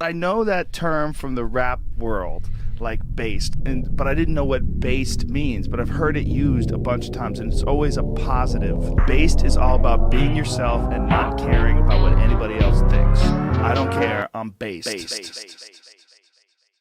I know that term from the rap world, like based, but I didn't know what based means, but I've heard it used a bunch of times, and it's always a positive. Based is all about being yourself and not caring about what anybody else thinks. I don't care, I'm based.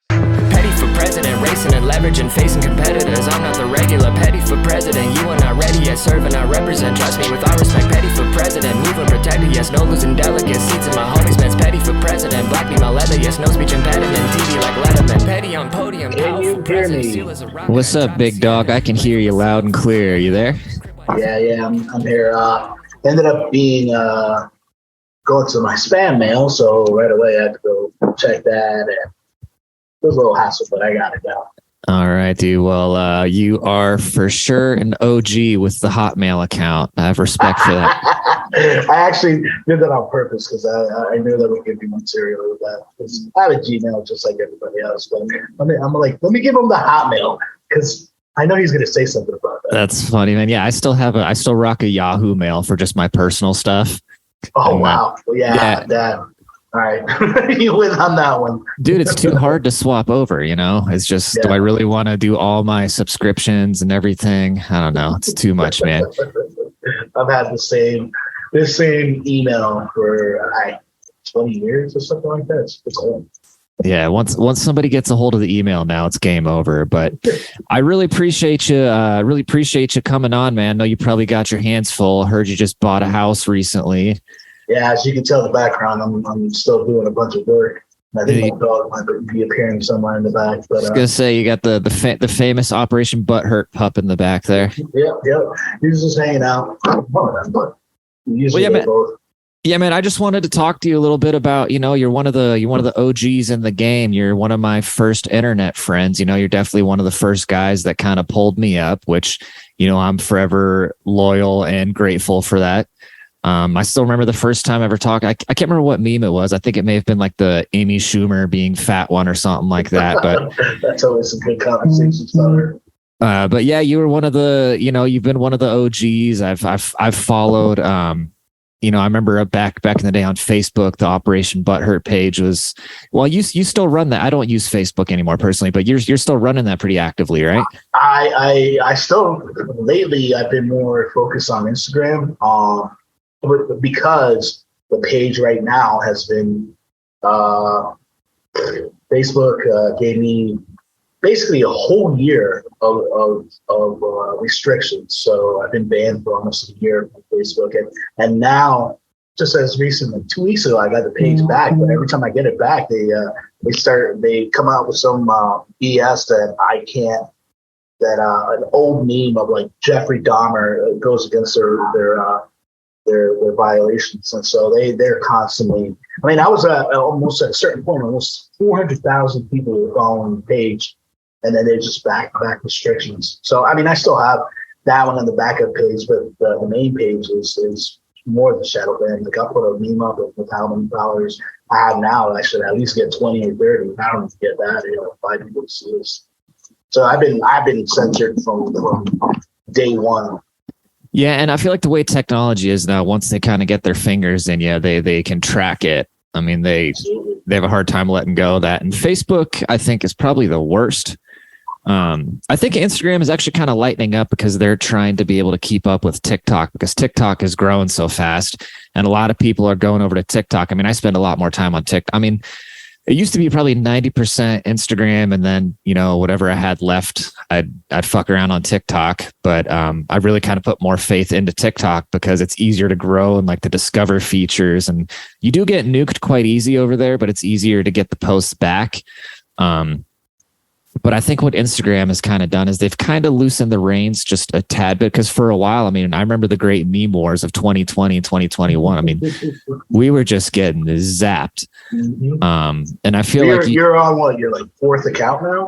Petty for president, racing and leveraging, facing competitors. I'm not the regular. Petty for president, you are not ready yet. Serve and I represent, trust me with all respect. Petty for president, move and protected, yes. No losing delegates, seats in my homies' beds. Petty for president, black me my leather, yes. No speech impediment, TV like Letterman. Petty on podium, powerful president, seal as a rock. What's up, big dog? I can hear you loud and clear. Are you there? Yeah, I'm here. Ended up being going to my spam mail, so right away I had to go check that, and it was a little hassle, but I got it now. All right, dude. Well, you are for sure an OG with the Hotmail account. I have respect for that. I actually did that on purpose because I knew that would give me material with that. I have a Gmail just like everybody else, but I'm like, let me give him the Hotmail because I know he's going to say something about that. That's funny, man. Yeah, I still rock a Yahoo Mail for just my personal stuff. Oh, wow. Yeah. That. All right. You win on that one. Dude, it's too hard to swap over, you know? It's just, do I really want to do all my subscriptions and everything? I don't know. It's too much, man. I've had the same email for 20 years or something like that. It's old. Yeah, once somebody gets a hold of the email, now it's game over. But I really appreciate you. Coming on, man. I know you probably got your hands full. Heard you just bought a house recently. Yeah, as you can tell in the background, I'm still doing a bunch of work. I think my dog might be appearing somewhere in the back. But, I was gonna say you got the famous Operation Butthurt pup in the back there. Yep. He's just hanging out. But usually both. Yeah, man. I just wanted to talk to you a little bit about, you're one of the OGs in the game. You're one of my first internet friends. You're definitely one of the first guys that kind of pulled me up, which, I'm forever loyal and grateful for that. I still remember the first time I ever talked. I can't remember what meme it was. I think it may have been like the Amy Schumer being fat one or something like that. But that's always a good conversation starter. But yeah, you were one of the, you've been one of the OGs. I've followed. I remember back in the day on Facebook, the Operation Butthurt page was. Well, you still run that. I don't use Facebook anymore personally, but you're still running that pretty actively, right? I still lately I've been more focused on Instagram. Because the page right now has been Facebook gave me basically a whole year of restrictions. So I've been banned for almost a year from Facebook, and now just as recently 2 weeks ago I got the page back. But every time I get it back, they come out with some BS that I can't. That an old meme of like Jeffrey Dahmer goes against their violations, and so they're constantly. I mean, I was almost at a certain point, almost 400,000 people were following the page, and then they just back restrictions. So I mean, I still have that one on the backup page, but the main page is more the shadow ban. Like I put a meme up with how many followers I have now. I should at least get 20 or 30. I don't get that. 5 people see this. So I've been censored from day one. Yeah, and I feel like the way technology is now, once they kind of get their fingers in you, they can track it. I mean, they have a hard time letting go of that. And Facebook, I think, is probably the worst. I think Instagram is actually kind of lightening up because they're trying to be able to keep up with TikTok because TikTok is growing so fast. And a lot of people are going over to TikTok. I mean, I spend a lot more time on TikTok. I mean, it used to be probably 90% Instagram, and then, whatever I had left, I'd fuck around on TikTok. But I really kind of put more faith into TikTok because it's easier to grow and like the discover features. And you do get nuked quite easy over there, but it's easier to get the posts back. But I think what Instagram has kind of done is they've kind of loosened the reins just a tad bit. Because for a while, I mean, I remember the great meme wars of 2020 and 2021. I mean, we were just getting zapped. Mm-hmm. And I feel like you're on what? You're like fourth account now?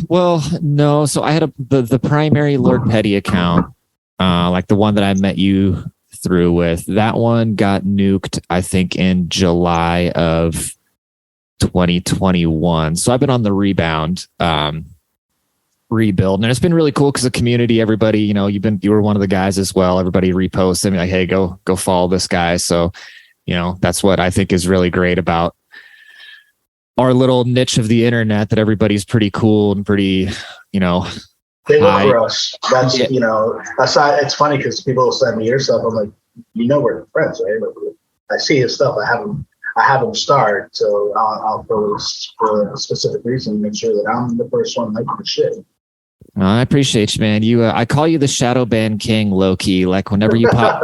Well, no. So I had the primary Lord Petty account, like the one that I met you through with. That one got nuked, I think, in July of 2021. So I've been on the rebuild, and it's been really cool because the community, everybody, you were one of the guys as well. Everybody reposts and like, hey, go follow this guy. So, that's what I think is really great about our little niche of the internet that everybody's pretty cool and pretty, you know, They look high. for us. That's, you know, aside, it's funny because people will send me your stuff. I'm like, you know, we're friends, right? Like, I see his stuff. I have him starred. So I'll post for a specific reason, make sure that I'm the first one liking the shit. Well, I appreciate you, man. I call you the shadow ban king, low key. Like whenever you pop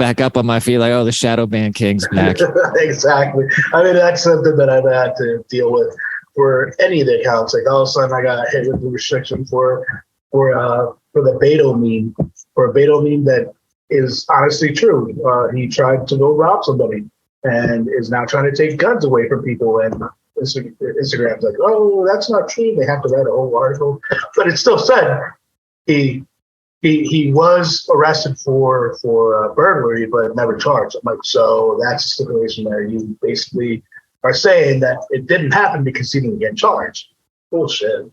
back up on my feed, like, oh, the shadow ban king's back. Exactly. I mean, that's something that I've had to deal with for any of the accounts. Like all of a sudden, I got hit with the restriction for the Beto meme, for a Beto meme that is honestly true. He tried to go rob somebody and is now trying to take guns away from people. And Instagram's like, oh, that's not true. They have to write a whole article, but it still said he was arrested for burglary, but never charged. I'm like, so that's a stipulation there. You basically are saying that it didn't happen because he didn't get charged. Bullshit.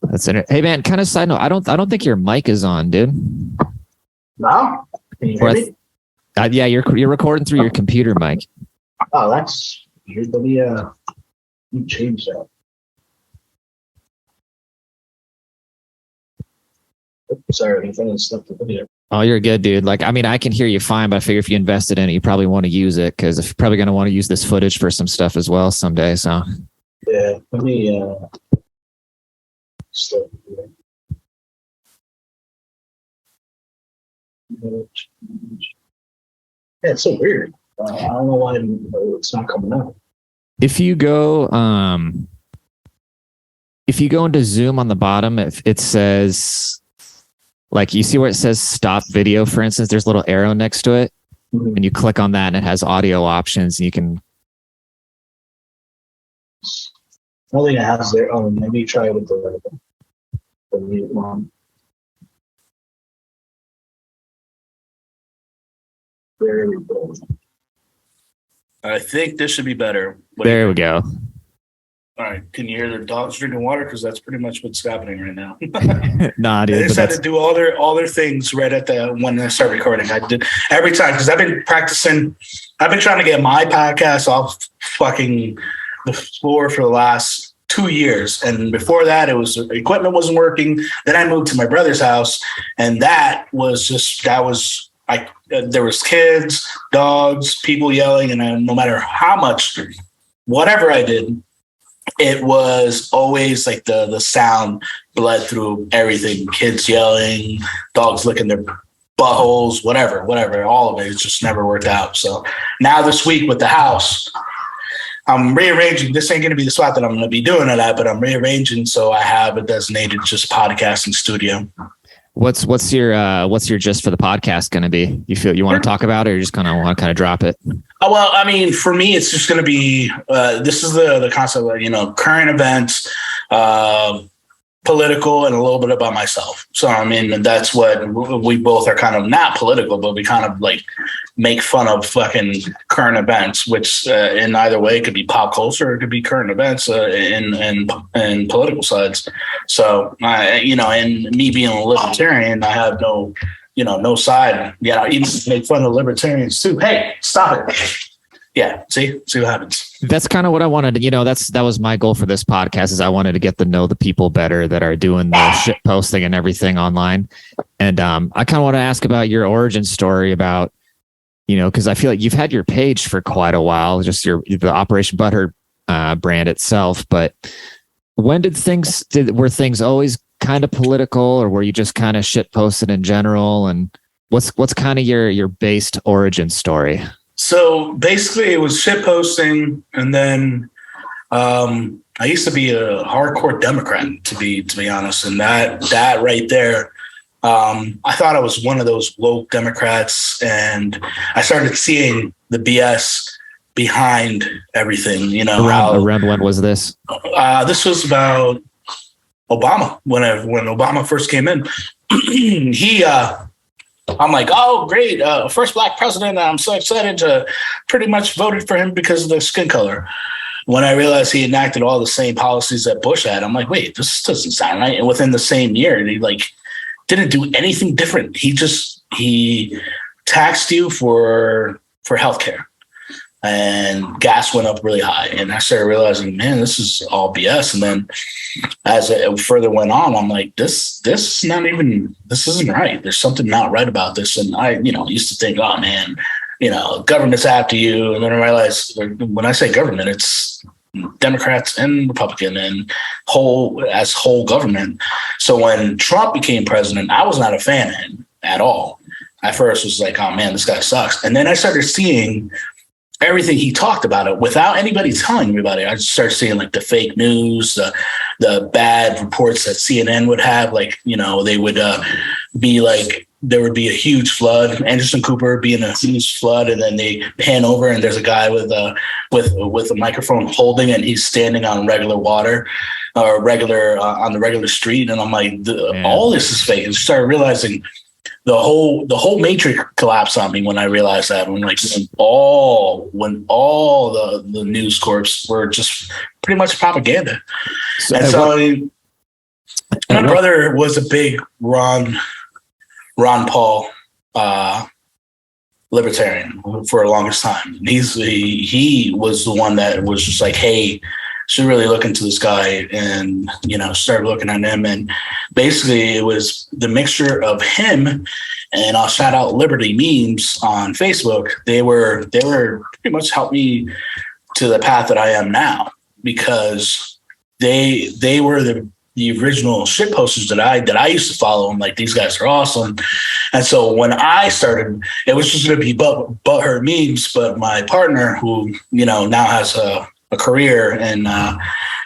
That's it. Hey man, kind of side note. I don't think your mic is on, dude. No? Can you hear me? Yeah, you're recording through your computer mic. Oh, that's weird. Let me you change that. Sorry, I think I stopped the video. Oh, you're good, dude. Like, I mean, I can hear you fine, but I figure if you invested in it, you probably want to use it because you're probably going to want to use this footage for some stuff as well someday. So, yeah, let me start the video. Yeah, it's so weird. I don't know why it's not coming out. if you go into Zoom on the bottom, it says, like, you see where it says stop video, for instance, there's a little arrow next to it. Mm-hmm. And you click on that and it has audio options and you can. I don't think it has there. Oh, maybe try it with the mute one. There we go. I think this should be better. There we go. All right. Can you hear the dogs drinking water? Because that's pretty much what's happening right now. Nah, They dude. just had to do all their things right at the when I start recording. I did every time because I've been practicing. I've been trying to get my podcast off fucking the floor for the last 2 years, and before that, it was equipment wasn't working. Then I moved to my brother's house, and there was kids, dogs, people yelling, and no matter how much, whatever I did, it was always like the sound bled through everything. Kids yelling, dogs licking their buttholes, whatever, all of it. It just never worked out. So now this week with the house, I'm rearranging. This ain't going to be the spot that I'm going to be doing it at, but I'm rearranging so I have a designated just podcasting studio. What's your gist for the podcast going to be? You feel you want to talk about it, or you just kind of drop it? Oh, well, I mean, for me, it's just going to be, this is the concept of, current events, political, and a little bit about myself. So, I mean, that's what we both are kind of not political, but we kind of like make fun of fucking current events, which in either way could be pop culture, or it could be current events in political sides. So, and me being a libertarian, I have no side. Even make fun of libertarians too. Hey, stop it. Yeah, see what happens. That's kind of what I wanted to, that was my goal for this podcast, is I wanted to get to know the people better that are doing the shit posting and everything online. And I kind of want to ask about your origin story about, because I feel like you've had your page for quite a while, just the Operation Butthurt brand itself. But when were things always kind of political, or were you just kind of shit posted in general? And what's kind of your based origin story? So basically, it was shit posting, and then I used to be a hardcore Democrat, to be honest, and that right there, I thought I was one of those woke Democrats, and I started seeing the BS behind everything. Around when was this? This was about Obama when Obama first came in. I'm like, oh, great. First black president. I'm so excited to pretty much voted for him because of the skin color. When I realized he enacted all the same policies that Bush had, I'm like, wait, this doesn't sound right. And within the same year, he didn't do anything different. He taxed you for healthcare. and gas went up really high. And I started realizing, man, this is all BS. And then as it further went on, I'm like, this isn't right. There's something not right about this. And I, used to think, oh man, government's after you. And then I realized when I say government, it's Democrats and Republican and whole government. So when Trump became president, I was not a fan of him at all. At first was like, oh man, this guy sucks. And then I started seeing everything he talked about it without anybody telling me about it. I just started seeing like the fake news, the bad reports that CNN would have, like, they would be like, there would be a huge flood, Anderson Cooper be in a huge flood, and then they pan over and there's a guy with a microphone holding it, and he's standing on regular water or on the regular street. And I'm like, all this is fake. And started realizing the whole matrix collapsed on me when I realized that. When all the news corps were just pretty much propaganda. My brother was a big Ron Paul libertarian for the longest time. He was the one that was just like, hey, should really look into this guy, and started looking at him. And basically it was the mixture of him, and I'll shout out Liberty Memes on Facebook. They were pretty much helped me to the path that I am now, because they were the original shit posters that I used to follow. I'm like, these guys are awesome. And so when I started, it was just going to be Butthurt Memes, but my partner, who now has a career and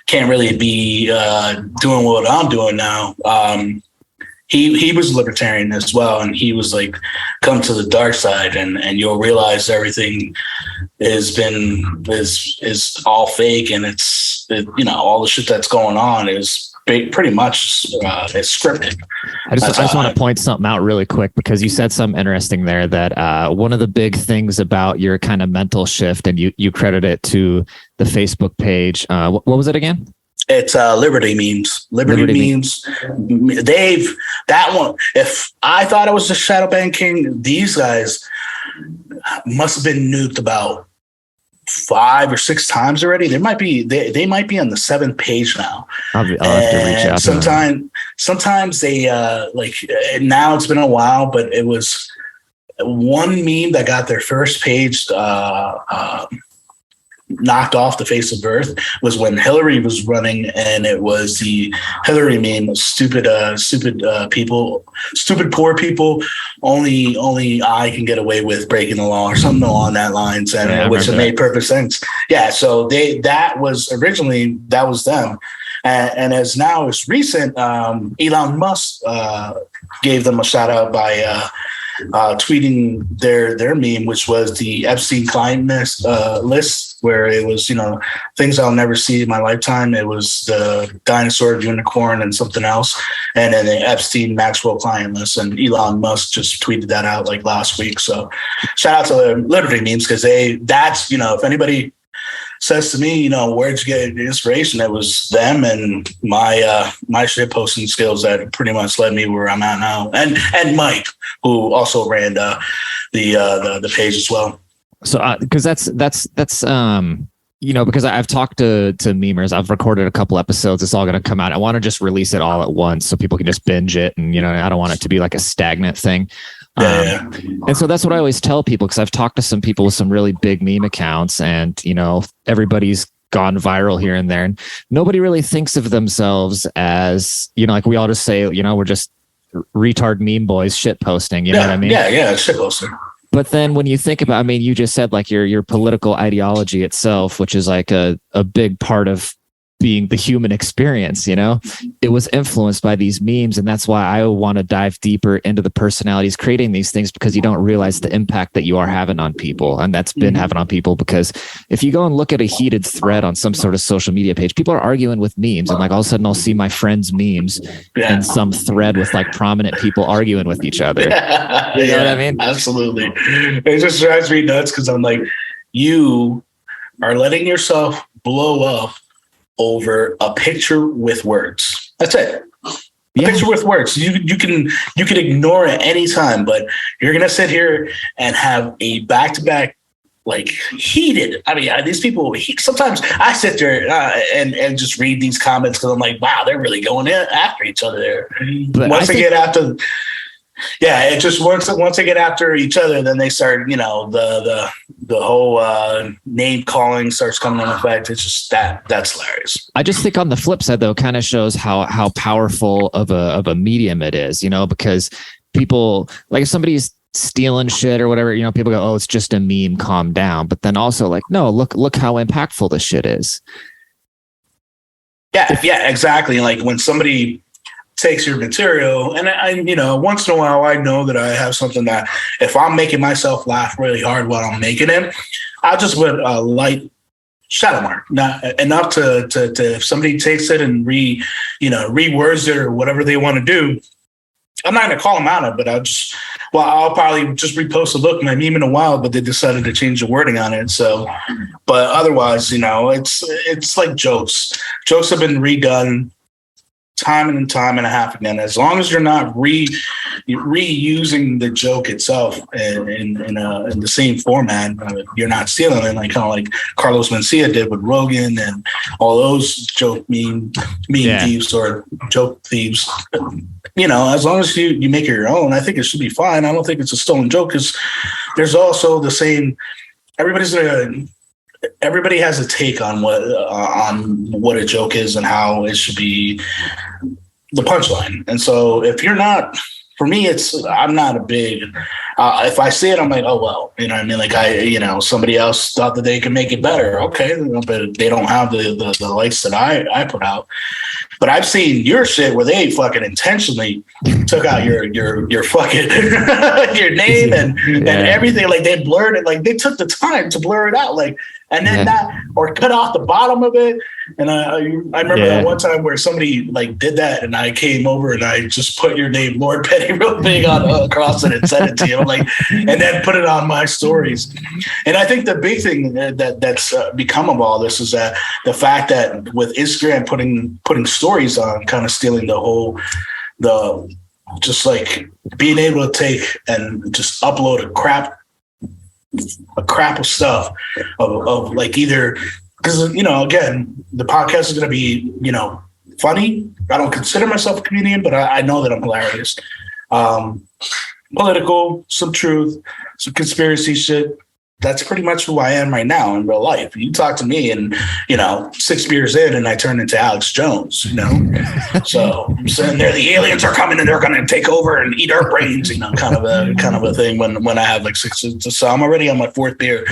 can't really be doing what I'm doing now. He was libertarian as well, and he was like, come to the dark side and you'll realize everything is all fake, and it's all the shit that's going on is pretty much it's scripted. I just want to point something out really quick, because you said something interesting there, that one of the big things about your kind of mental shift, and you credit it to the Facebook page. What was it again? It's Liberty Memes. Liberty Memes. That one. If I thought it was the Shadow Band King, these guys must have been nuked about 5 or 6 times already. They might be on the 7th page now. I'll have to reach out. Sometimes they now it's been a while, but it was one meme that got their first page knocked off the face of earth was when Hillary was running, and it was the Hillary meme, stupid poor people, only I can get away with breaking the law, or something along that lines, and which made perfect sense. Yeah, so that was them. And as now as recent, Elon Musk gave them a shout out by tweeting their meme, which was the Epstein client list, where it was, things I'll never see in my lifetime. It was the dinosaur, unicorn, and something else. And then the Epstein Maxwell client list. And Elon Musk just tweeted that out like last week. So shout out to Liberty Memes, because if anybody says to me, where'd you get the inspiration? It was them and my shit posting skills that pretty much led me where I'm at now. And Mike, who also ran the page as well. So, because that's because I've talked to memers, I've recorded a couple episodes. It's all going to come out. I want to just release it all at once so people can just binge it, and I don't want it to be like a stagnant thing. And so that's what I always tell people, because I've talked to some people with some really big meme accounts, and everybody's gone viral here and there, and nobody really thinks of themselves as like we all just say we're just retard meme boys shit posting. You know what I mean? Yeah, shit posting. But then when you think about, you just said like your political ideology itself, which is like a big part of being the human experience, it was influenced by these memes. And that's why I want to dive deeper into the personalities creating these things, because you don't realize the impact that you are having on people. And that's been having on people, because if you go and look at a heated thread on some sort of social media page, people are arguing with memes. And like all of a sudden I'll see my friends' memes in some thread with like prominent people arguing with each other. You know what I mean? Absolutely. It just drives me nuts, because I'm like, you are letting yourself blow up over a picture with words. That's it. Picture with words. You can ignore it anytime, but you're gonna sit here and have a back-to-back like heated. I mean, these people, sometimes I sit there and just read these comments because I'm like, wow, they're really going in after each other there. But Once they get after, yeah, it just once they get after each other, then they start, the whole name calling starts coming into effect. It's just that's hilarious. I just think on the flip side, though, kind of shows how powerful of a medium it is, because people, like, if somebody's stealing shit or whatever, people go, oh, it's just a meme, calm down. But then also, like, no, look how impactful this shit is. Yeah, exactly. Like when somebody takes your material, and I once in a while I know that I have something that if I'm making myself laugh really hard while I'm making it, I'll just put a light shadow mark, not enough to if somebody takes it and rewords it or whatever they want to do, I'm not going to call them out of it. I'll probably just repost a look my meme in a while, but they decided to change the wording on it. So, but otherwise, it's like jokes. Jokes have been redone time and time and a half again. As long as you're not reusing the joke itself in the same format, you're not stealing it. Like kind of like Carlos Mencia did with Rogan and all those joke meme thieves or joke thieves. As long as you make it your own, I think it should be fine. I don't think it's a stolen joke because there's also the same. Everybody has a take on what a joke is and how it should be the punchline. And so if you're not, for me, I'm not a big, if I see it, I'm like, oh, well, you know what I mean? Like somebody else thought that they could make it better. Okay. But they don't have the likes that I put out. But I've seen your shit where they fucking intentionally took out your fucking your name and everything. Like they blurred it. Like they took the time to blur it out. Like, and then or cut off the bottom of it. And I remember that one time where somebody like did that, and I came over and I just put your name, Lord Petty, real big on across it and sent it to you. I'm like, and then put it on my stories. And I think the big thing that's become of all this is that the fact that with Instagram putting stories on, kind of stealing the just like being able to take and just upload a crap of stuff of like either because again the podcast is going to be funny. I don't consider myself a comedian, but I know that I'm hilarious. Political, some truth, some conspiracy shit. That's pretty much who I am right now in real life. You talk to me and, 6 beers in and I turn into Alex Jones, So I'm sitting there, the aliens are coming and they're going to take over and eat our brains, kind of a thing when I have like 6. So I'm already on my 4th beer.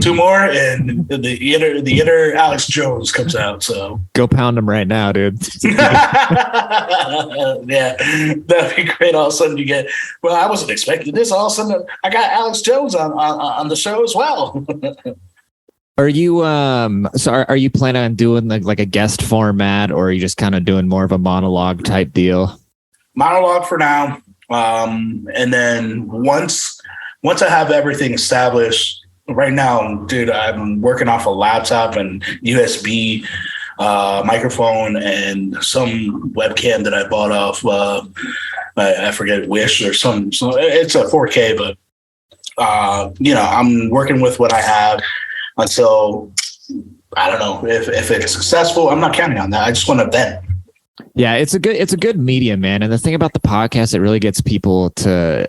2 more and the inner Alex Jones comes out. So go pound him right now, dude. Yeah, that'd be great. All of a sudden you get, well, I wasn't expecting this. All of a sudden I got Alex Jones on the show as well. Are you are you planning on doing like a guest format, or are you just kind of doing more of a monologue type deal? Monologue for now. And then once I have everything established. Right now, dude, I'm working off a laptop and USB microphone and some webcam that I bought off, I forget, Wish or some. So it's a 4K, but, I'm working with what I have until, I don't know, if it's successful. I'm not counting on that. I just want to vent. Yeah, it's a good medium, man. And the thing about the podcast, it really gets people to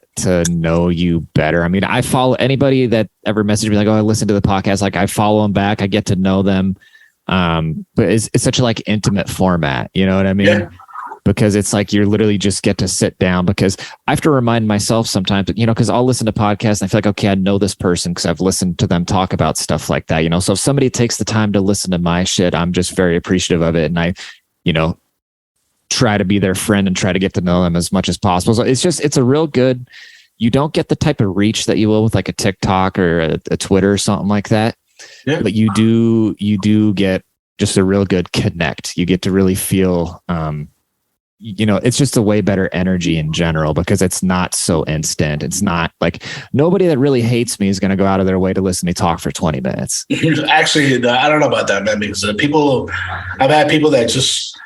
know you better. I mean, I follow anybody that ever messaged me like, oh, I listen to the podcast. Like I follow them back. I get to know them. But it's such a like intimate format. You know what I mean? Yeah. Because it's like you literally just get to sit down, because I have to remind myself sometimes, because I'll listen to podcasts and I feel like, okay, I know this person because I've listened to them talk about stuff like that. So if somebody takes the time to listen to my shit, I'm just very appreciative of it. And I, try to be their friend and try to get to know them as much as possible. So it's a real good, you don't get the type of reach that you will with like a TikTok or a Twitter or something like that. Yeah. But you do get just a real good connect. You get to really feel, it's just a way better energy in general because it's not so instant. It's not like nobody that really hates me is going to go out of their way to listen to me talk for 20 minutes. Actually, I don't know about that, man, because I've had people that just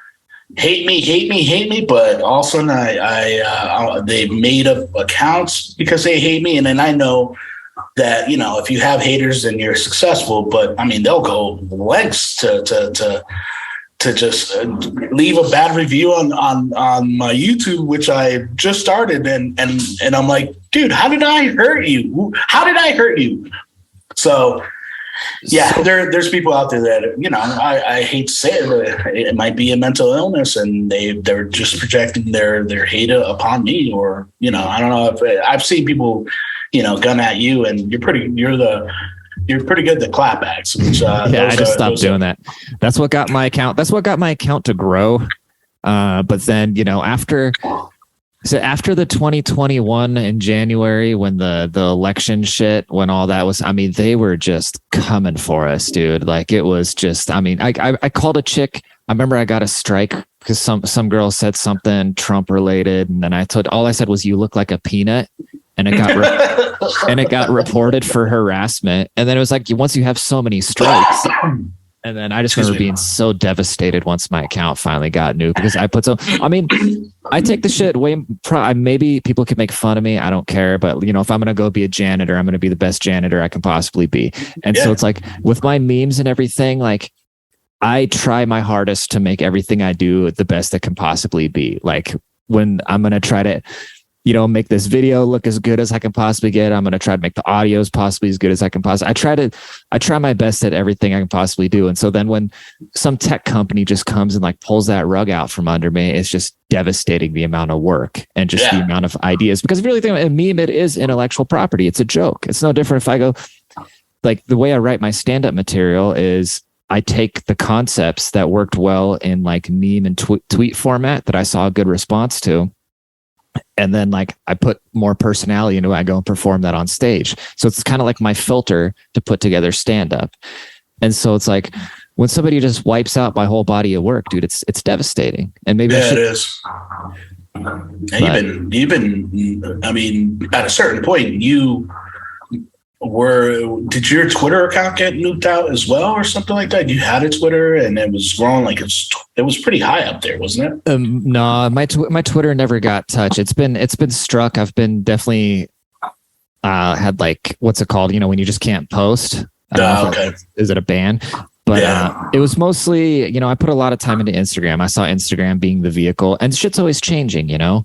hate me, but all of a sudden they made up accounts because they hate me, and then I know that, you know, if you have haters, then you're successful. But I mean, they'll go lengths to just leave a bad review on my YouTube, which I just started, and I'm like, dude, how did I hurt you? How did I hurt you? So yeah, there's people out there that, you know, I hate to say it, but it might be a mental illness, and they're just projecting their hate upon me, or, you know, I don't know if I've seen people, you know, gun at you, and you're pretty good at clapbacks. Which, yeah, I just stopped doing that. That's what got my account. That's what got my account to grow. But then, you know, after the 2021 in January, when the election shit, when all that was, I mean, they were just coming for us, dude. Like, it was just, I mean, I called a chick. I remember I got a strike because some girl said something Trump related, and then all I said was, "You look like a peanut." And it got reported for harassment. And then it was like, once you have so many strikes, and then I just remember being so devastated once my account finally got new, because I put I mean, I take the shit way. Maybe people could make fun of me. I don't care. But, you know, if I'm going to go be a janitor, I'm going to be the best janitor I can possibly be. And so it's like, with my memes and everything, like, I try my hardest to make everything I do the best it can possibly be. Like, when I'm going to try to, you know, make this video look as good as I can possibly get, I'm going to try to make the audios possibly as good as I can possibly. I try my best at everything I can possibly do. And so then when some tech company just comes and like pulls that rug out from under me, it's just devastating, the amount of work and just the amount of ideas. Because if you really think about it, a meme, it is intellectual property. It's a joke. It's no different if I go, like, the way I write my stand-up material is I take the concepts that worked well in like meme and tweet format that I saw a good response to, and then like I put more personality into it. I go and perform that on stage. So it's kind of like my filter to put together stand up. And so it's like, when somebody just wipes out my whole body of work, dude, it's devastating. And maybe it is. And you've been, I mean, at a certain point, did your Twitter account get nuked out as well, or something like that? You had a Twitter and it was growing, like it was pretty high up there, wasn't it? No, my Twitter never got touched. It's been struck. I've been definitely had, like, what's it called? You know, when you just can't post. Okay. Is it a ban? But it was mostly, you know, I put a lot of time into Instagram. I saw Instagram being the vehicle, and shit's always changing, you know.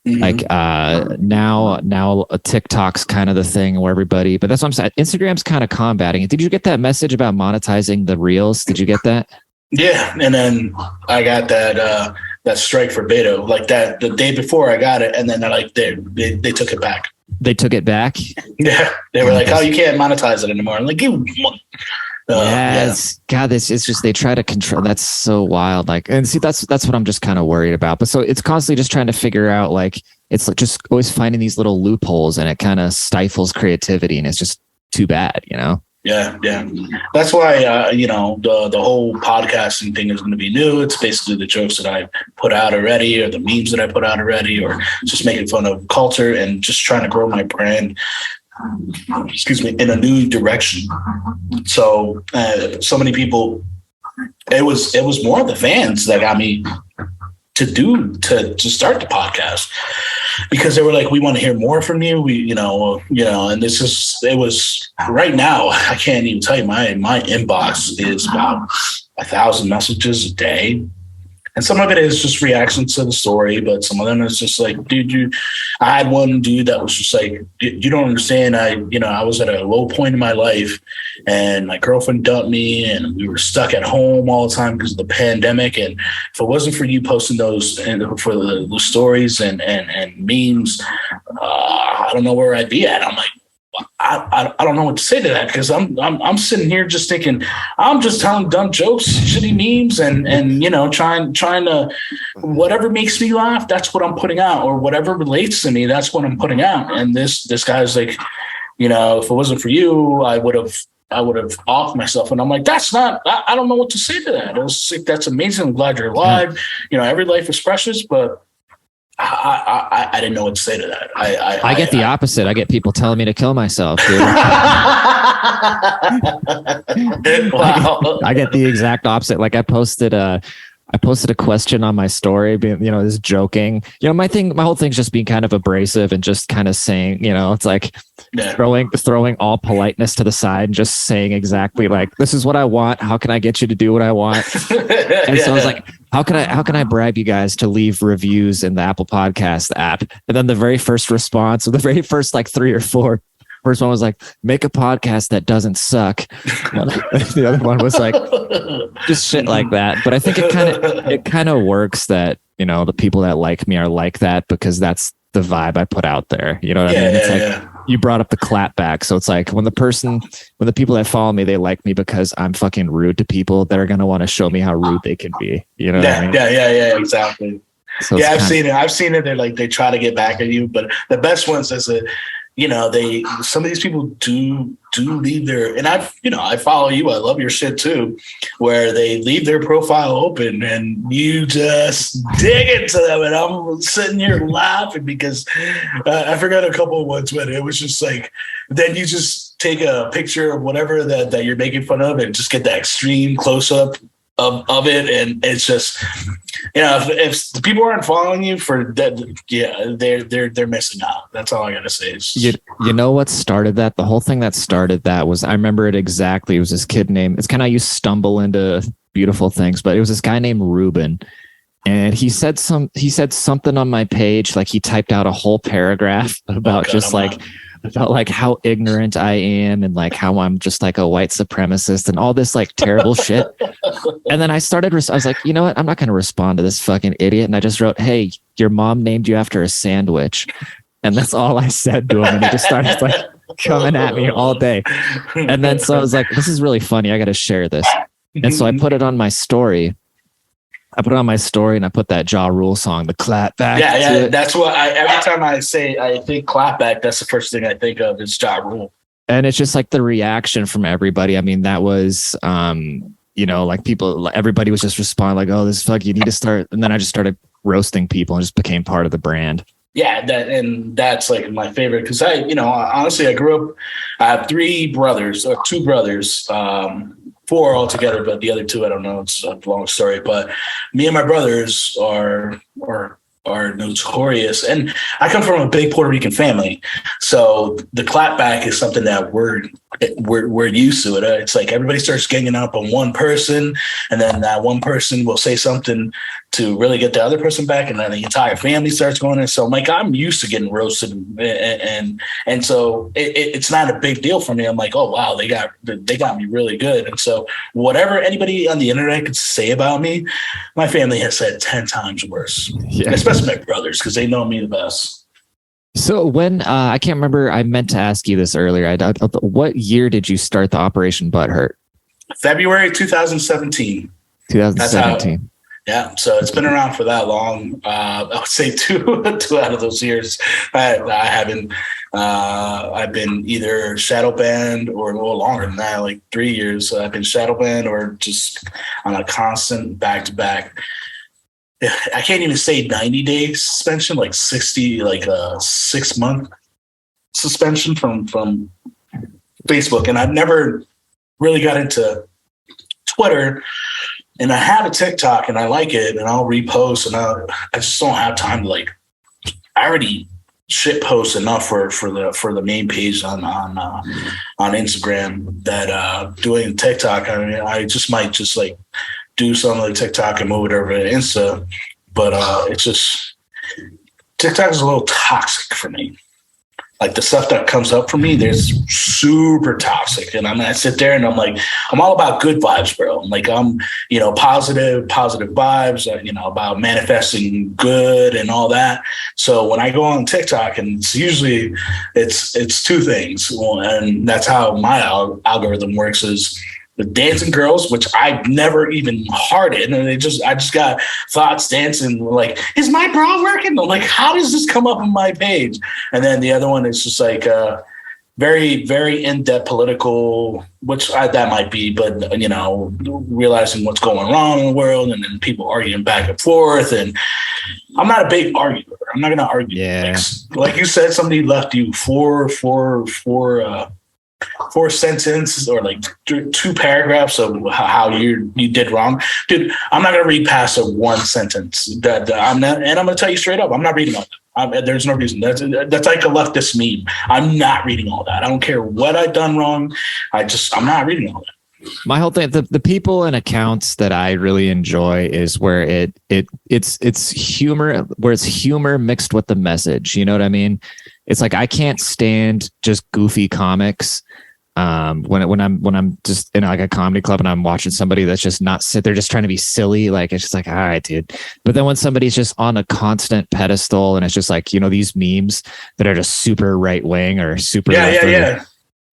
Mm-hmm. Like now TikTok's kind of the thing where everybody, but that's what I'm saying. Instagram's kind of combating it. Did you get that message about monetizing the reels? Did you get that? Yeah. And then I got that strike for Beto, like that the day before I got it. And then they took it back. They took it back? Yeah. They were like, oh, you can't monetize it anymore. I'm like, yes. God, it's just, they try to control. That's so wild. Like, and see, that's what I'm just kind of worried about. But so it's constantly just trying to figure out, like, it's like just always finding these little loopholes, and it kind of stifles creativity, and it's just too bad, you know? Yeah. That's why, you know, the whole podcasting thing is going to be new. It's basically the jokes that I put out already, or the memes that I put out already, or just making fun of culture and just trying to grow my brand, in a new direction. So so many people, it was more of the fans that got me to start the podcast, because they were like, we want to hear more from you. We, and it was right now, I can't even tell you, my inbox is about 1,000 messages a day. And some of it is just reactions to the story, but some of them is just like, dude, I had one dude that was just like, you don't understand. I was at a low point in my life, and my girlfriend dumped me, and we were stuck at home all the time because of the pandemic. And if it wasn't for you posting those and for the stories and memes, I don't know where I'd be at. I'm like, I don't know what to say to that, because I'm sitting here just thinking, I'm just telling dumb jokes, shitty memes, and trying to, whatever makes me laugh, that's what I'm putting out, or whatever relates to me, that's what I'm putting out. And this guy's like, if it wasn't for you, I would have offed myself. And I'm like, I don't know what to say to that. It was like, that's amazing. I'm glad you're alive. Every life is precious, but I didn't know what to say to that. I get the opposite. I get people telling me to kill myself, dude. Wow. I get the exact opposite. Like, I posted I posted a question on my story, being, just joking. My whole thing's just being kind of abrasive and just kind of saying, it's like throwing all politeness to the side and just saying exactly like, this is what I want. How can I get you to do what I want? And so I was like, how can I bribe you guys to leave reviews in the Apple Podcast app? And then the very first response, or the very first like 3 or 4, first one was like, make a podcast that doesn't suck. The other one was like, just shit like that. But I think it kind of works that, the people that like me are like that because that's the vibe I put out there. You know what I mean? It's like, you brought up the clap back. So it's like when the people that follow me, they like me because I'm fucking rude to people, they're going to want to show me how rude they can be. You know what I mean? Yeah, exactly. So I've seen it. They're like, they try to get back at you, but the best ones is some of these people do leave their, and I follow you. I love your shit too, where they leave their profile open and you just dig into them. And I'm sitting here laughing because I forgot a couple of ones, but it was just like, then you just take a picture of whatever that you're making fun of and just get that extreme close up of it, and it's just, if the people aren't following you for that, they're missing out. That's all I gotta say. You know what started that? The whole thing that started that was, I remember it exactly. It was this kid named, it's kind of, you stumble into beautiful things, but it was this guy named Ruben. And he said something on my page, like he typed out a whole paragraph about about like how ignorant I am and like how I'm just like a white supremacist and all this like terrible shit. And then I was like, you know what? I'm not going to respond to this fucking idiot. And I just wrote, hey, your mom named you after a sandwich. And that's all I said to him. And he just started like coming at me all day. And then so I was like, this is really funny. I got to share this. And so I put it on my story. And I put that Ja Rule song, the clap back. Yeah. That's what every time I think clap back, that's the first thing I think of is Ja Rule. And it's just like the reaction from everybody. I mean, that was, like everybody was just responding like, oh, this fuck, you need to start. And then I just started roasting people and just became part of the brand. Yeah, that's like my favorite because honestly, I grew up. I have 2 brothers, 4 altogether, but the other 2, I don't know. It's a long story, but me and my brothers are notorious. And I come from a big Puerto Rican family. So the clapback is something that we're used to it. It's like everybody starts ganging up on one person, and then that one person will say something to really get the other person back, and then the entire family starts going in. So I'm used to getting roasted, and so it's not a big deal for me. I'm like, oh wow, they got me really good. And so whatever anybody on the internet could say about me, my family has said 10 times worse. Yeah. Especially my brothers, because they know me the best. So when I can't remember, I meant to ask you this earlier. What year did you start the Operation Butthurt? February 2017. 2017. Yeah, so it's been around for that long. I would say two out of those years, I haven't. I've been either shadow banned or a little longer than that, like 3 years. I've been shadow banned or just on a constant back-to-back. I can't even say 90-day suspension, like 60, like a 6-month suspension from Facebook. And I've never really got into Twitter. And I have a TikTok and I like it and I'll repost and I just don't have time to I already shit post enough for the main page on Instagram that doing TikTok. I mean, I just might just do some of the TikTok and move it over to Insta, but it's just TikTok is a little toxic for me. Like the stuff that comes up for me, there's super toxic. And I sit there and I'm like, I'm all about good vibes, bro. Like I'm, positive vibes, about manifesting good and all that. So when I go on TikTok and it's usually it's 2 things. And that's how my algorithm works is the dancing girls, which I've never even hearted. And I just got thoughts dancing like, is my bra working? I'm like, how does this come up on my page? And then the other one is just very, very in-depth political, which that might be, but, realizing what's going wrong in the world and then people arguing back and forth. And I'm not a big arguer. I'm not going to argue. Yeah. Like you said, somebody left you four four sentences or like two paragraphs of how you did wrong, dude, I'm not gonna read past a one sentence. That I'm not, and I'm gonna tell you straight up, I'm not reading all that. There's no reason. That's like a leftist meme. I'm not reading all that. I don't care what I've done wrong. I'm not reading all that. My whole thing, the people and accounts that I really enjoy is where it's humor, where it's humor mixed with the message. You know what I mean? It's like I can't stand just goofy comics. When I'm just in like a comedy club and I'm watching somebody that's just not they're just trying to be silly. Like it's just like, all right, dude. But then when somebody's just on a constant pedestal and it's just like, you know, these memes that are just super right wing or super yeah.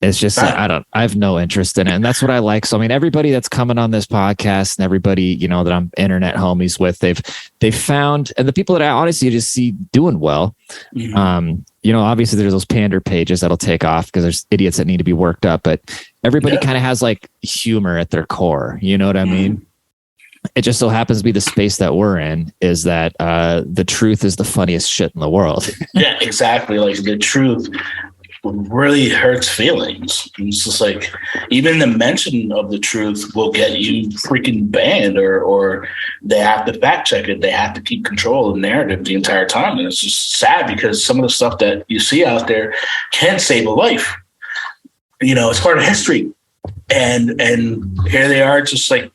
It's just like, I have no interest in it. And that's what I like. So, I mean, everybody that's coming on this podcast and everybody, you know, that I'm internet homies with, they've found, and the people that I honestly just see doing well, Mm-hmm. You know, obviously there's those pander pages that'll take off because there's idiots that need to be worked up, but everybody kind of has like humor at their core. You know what I mean? It just so happens to be the space that we're in is that the truth is the funniest shit in the world. Yeah, exactly. Like the truth really hurts feelings. It's just like even the mention of the truth will get you freaking banned, or they have to fact check it. They have to keep control of the narrative the entire time. And it's just sad because some of the stuff that you see out there can save a life. You know, it's part of history. And here they are just like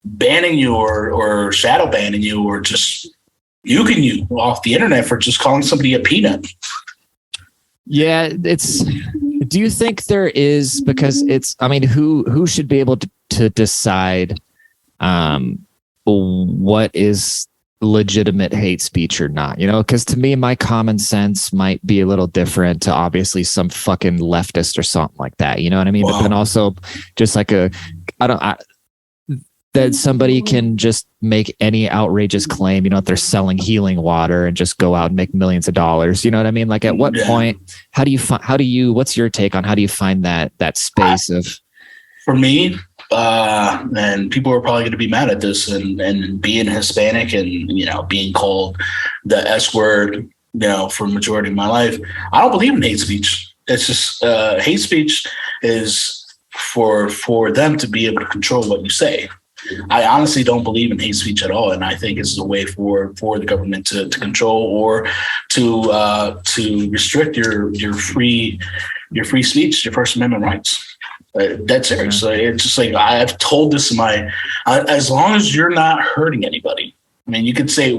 banning you or shadow banning you or just nuking you off the internet for just calling somebody a peanut. Yeah, do you think there is, because I mean, who should be able to decide what is legitimate hate speech or not? You know, because to me, my common sense might be a little different to obviously some fucking leftist or something like that. You know what I mean? Wow. But then also just like that somebody can just make any outrageous claim, you know, if they're selling healing water and just go out and make millions of dollars. You know what I mean? Like at what point, what's your take on how do you find that space of? For me, and people are probably going to be mad at this and being Hispanic and, you know, being called the S word, you know, for majority of my life, I don't believe in hate speech. It's just hate speech is for them to be able to control what you say. I honestly don't believe in hate speech at all, and I think it's a way for the government to control or to restrict your free speech, your First Amendment rights. That's serious. So it's just like I've told this in as long as you're not hurting anybody. I mean, you could say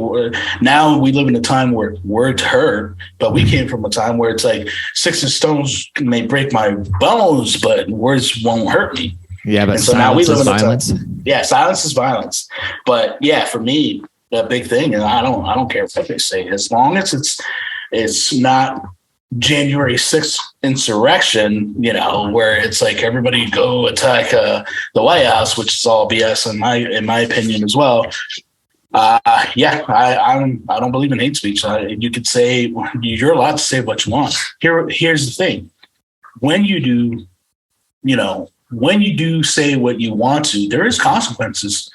now we live in a time where words hurt, but we came from a time where it's like sticks and stones may break my bones, but words won't hurt me. Yeah, but so now we live in violence. Yeah, silence is violence. But yeah, for me, the big thing, and I don't care what they say, as long as it's not January 6th insurrection, you know, where it's like everybody go attack the White House, which is all BS in my opinion as well. I don't believe in hate speech. You could say you're allowed to say what you want. Here's the thing: when you do, you know. When you do say what you want to, there is consequences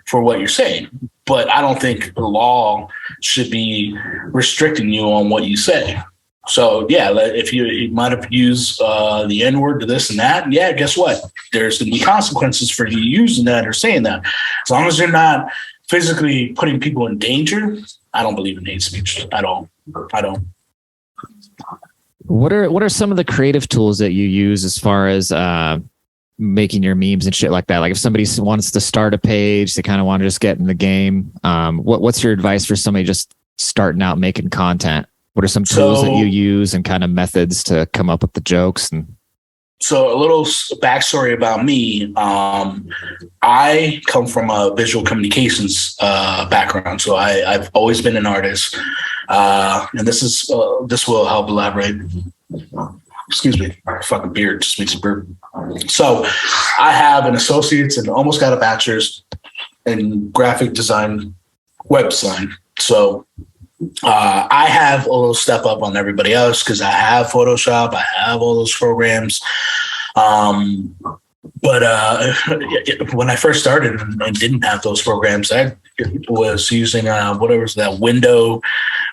for what you're saying. But I don't think the law should be restricting you on what you say. So, yeah, if you might have used the N-word to this and that, yeah, guess what? There's going to be consequences for you using that or saying that. As long as you're not physically putting people in danger, I don't believe in hate speech at all. I don't. What are some of the creative tools that you use as far as making your memes and shit like that? Like if somebody wants to start a page, they kind of want to just get in the game. What's your advice for somebody just starting out making content? What are some tools that you use and kind of methods to come up with the jokes? And so a little backstory about me. I come from a visual communications background. So I've always been an artist. And this will help elaborate. Excuse me, fucking beard just makes a burp. So I have an associate's and almost got a bachelor's in graphic design, web design. So I have a little step up on everybody else because I have Photoshop, I have all those programs. But when I first started and didn't have those programs, I was using the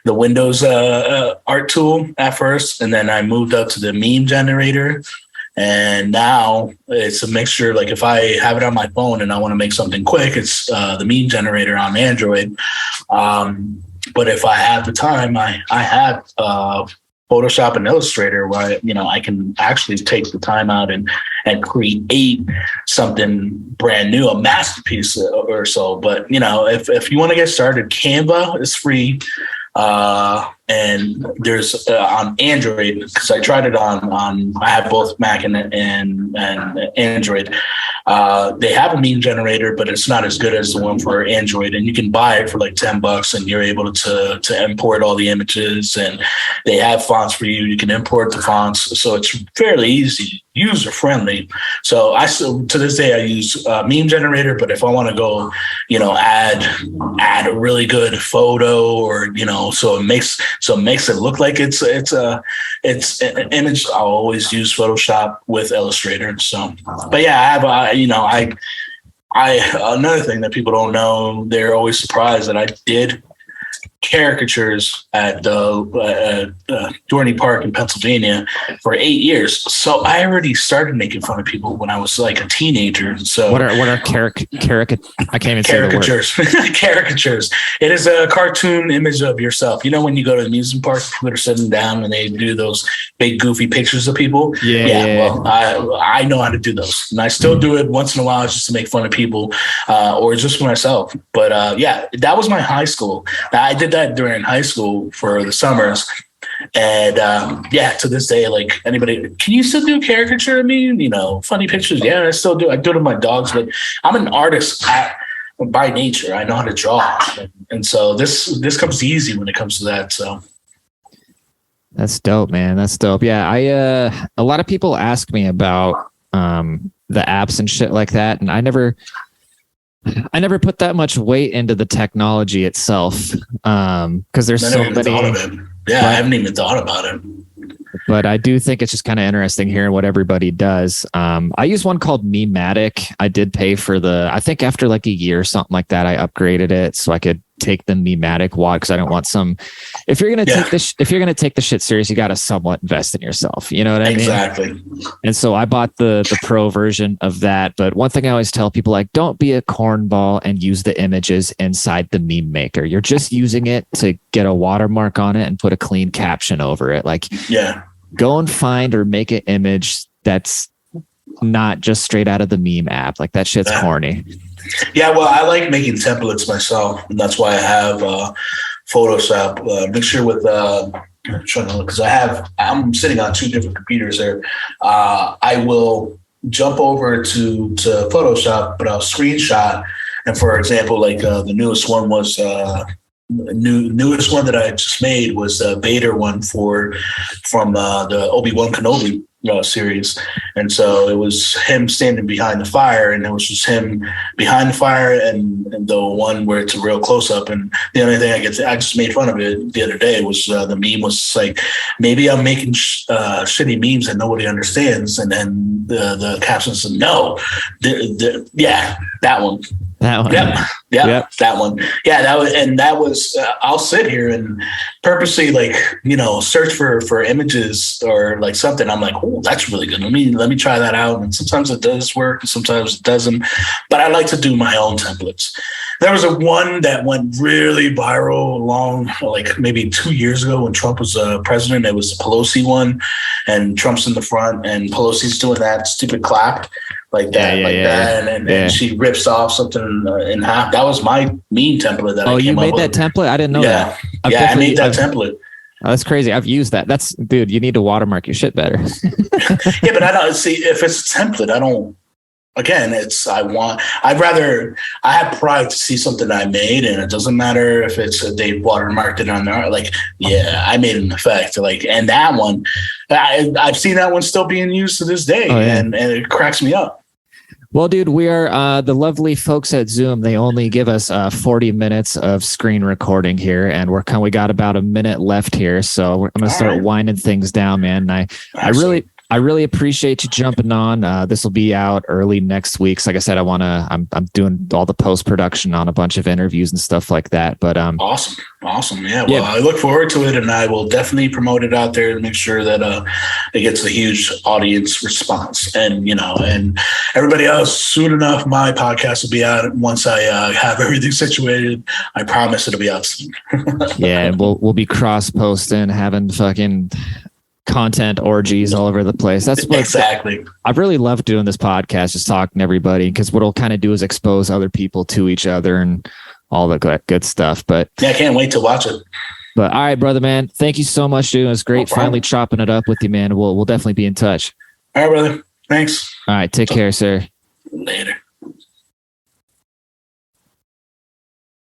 Windows art tool at first, and then I moved up to the meme generator, And now it's a mixture. Like if I have it on my phone and I want to make something quick, it's the meme generator on Android. But if I have the time, I have Photoshop and Illustrator where I can actually take the time out and create something brand new, a masterpiece or so. But if you want to get started, Canva is free. And there's on Android, because I tried it on I have both Mac and Android. They have a meme generator, but it's not as good as the one for Android. And you can buy it for like $10, and you're able to import all the images. And they have fonts for you. You can import the fonts, so it's fairly easy, user friendly. So I still to this day I use meme generator. But if I want to go, add a really good photo, or so it makes it look like it's an image, I'll always use Photoshop with Illustrator. So, but yeah, I have I another thing that people don't know, they're always surprised that I did caricatures at Dorney Park in Pennsylvania for 8 years. So I already started making fun of people when I was like a teenager. So what are I can't even caricatures? say the word. Caricatures. It is a cartoon image of yourself. When you go to the amusement park, people are sitting down and they do those big goofy pictures of people. Yeah. Well, I know how to do those, and I still do it once in a while just to make fun of people, or just for myself. But that was my high school. I did that during high school for the summers. And to this day, like anybody, can you still do caricature of me? Funny pictures. Yeah, I still do. I do it to my dogs, but I'm an artist by nature. I know how to draw. And so this comes easy when it comes to that. So that's dope, man. That's dope. Yeah. A lot of people ask me about the apps and shit like that. And I never put that much weight into the technology itself, because there's so many. Yeah, I haven't even thought about it. But I do think it's just kind of interesting hearing what everybody does. I use one called Mematic. I did pay for I think after like a year or something like that, I upgraded it so I could take the Mematic wad, because I don't want some. If you're gonna take the shit serious, you got to somewhat invest in yourself. You know what I mean? Exactly. And so I bought the pro version of that. But one thing I always tell people, like, don't be a cornball and use the images inside the meme maker. You're just using it to get a watermark on it and put a clean caption over it. Like, go and find or make an image that's not just straight out of the meme app. Like, that shit's corny. Yeah, well, I like making templates myself, and that's why I have Photoshop mixture with because I'm sitting on 2 different computers there. I will jump over to Photoshop, but I'll screenshot. And for example, like the newest one was newest one that I just made was the Vader one from the Obi-Wan Kenobi series. And so it was him standing behind the fire, and it was just him behind the fire, and the one where it's a real close up. And the only thing I just made fun of it the other day was the meme was like, maybe I'm making shitty memes that nobody understands. And then the caption said, no, that one. That one. Yep. That one. Yeah, that was I'll sit here and purposely search for images or like something. I'm like, oh, that's really good. Let me try that out. And sometimes it does work, and sometimes it doesn't. But I like to do my own templates. There was one that went really viral like maybe 2 years ago when Trump was president. It was the Pelosi one, and Trump's in the front, and Pelosi's doing that stupid clap. Like that, and she rips off something in half. That was my meme template that I came up with. Oh, you made that template? I didn't know that. I made that template. Oh, that's crazy. I've used that. Dude, you need to watermark your shit better. Yeah, but I don't see if it's a template. I don't. Again, I have pride to see something I made, and it doesn't matter if they watermarked it on there. Like, yeah, I made an effect. Like, and that one, I've seen that one still being used to this day, and it cracks me up. Well, dude, we are the lovely folks at Zoom. They only give us 40 minutes of screen recording here, and we got about a minute left here. So I'm gonna start winding things down, man. And I really appreciate you jumping on. This will be out early next week. So like I said, I'm doing all the post-production on a bunch of interviews and stuff like that. But awesome. Yeah. Well, I look forward to it, and I will definitely promote it out there to make sure that it gets a huge audience response. And, and everybody else, soon enough, my podcast will be out once I have everything situated. I promise it'll be out soon. Yeah, we'll be cross-posting, having fucking content orgies all over the place. That's what exactly. I really love doing this podcast, just talking to everybody, because what it'll kind of do is expose other people to each other and all the good stuff. But yeah, I can't wait to watch it. But all right, brother, man, thank you so much, dude. It was great finally chopping it up with you, man. We'll definitely be in touch. All right, brother. Thanks. All right, take care, sir. Later.